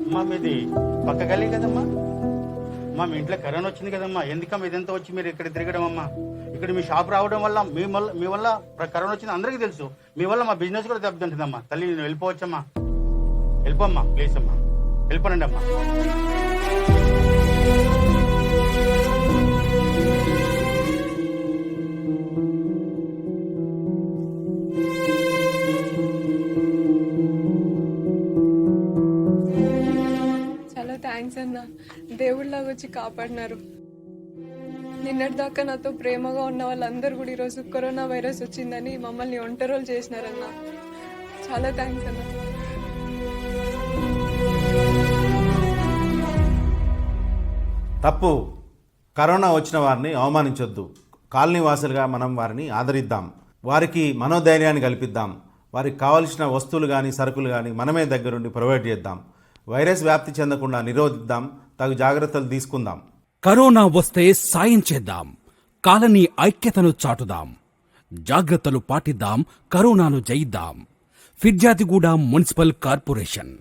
అమ్మా మీది పక్క గల్లీ కదమ్మా. అమ్మా మీ ఇంట్లో కరోనా వచ్చింది కదమ్మా, ఎందుకమ్మా ఇదంతా వచ్చి మీరు ఇక్కడ తిరగడం అమ్మా? ఇక్కడ మీ షాప్ రావడం వల్ల మీ వల్ల కరోనా వచ్చింది అందరికీ తెలుసు. మీ వల్ల మా బిజినెస్ కూడా దెబ్బతింటుందమ్మా. తల్లి నేను వెళ్ళిపోవచ్చమ్మా, వెళ్ళిపోమ్మా ప్లీజ్ అమ్మా, వెళ్ళిపోనండి అమ్మా. చాలా థ్యాంక్స్ అన్న, దేవుళ్ళలాగా వచ్చి కాపాడినారు. నిన్నటిదాకా నాతో ప్రేమగా ఉన్న వాళ్ళందరూ కూడా ఈరోజు కరోనా వైరస్ వచ్చిందని మమ్మల్ని ఒంటరోలు చేసినారన్న. చాలా థ్యాంక్స్ అన్న. తప్పు. కరోనా వచ్చిన వారిని అవమానించొద్దు. కాలనీ వాసులుగా మనం వారిని ఆదరిద్దాం, వారికి మనోధైర్యాన్ని కల్పిద్దాం. వారికి కావలసిన వస్తువులు కానీ సరుకులు కానీ మనమే దగ్గరుండి ప్రొవైడ్ చేద్దాం. వైరస్ వ్యాప్తి చెందకుండా నిరోధిద్దాం, తగు జాగ్రత్తలు తీసుకుందాం. కరోనా వస్తే సాయం చేద్దాం, కాలనీ ఐక్యతను చాటుదాం, జాగ్రత్తలు పాటిద్దాం, కరోనాను జయిద్దాం. Peerzadiguda municipal corporation.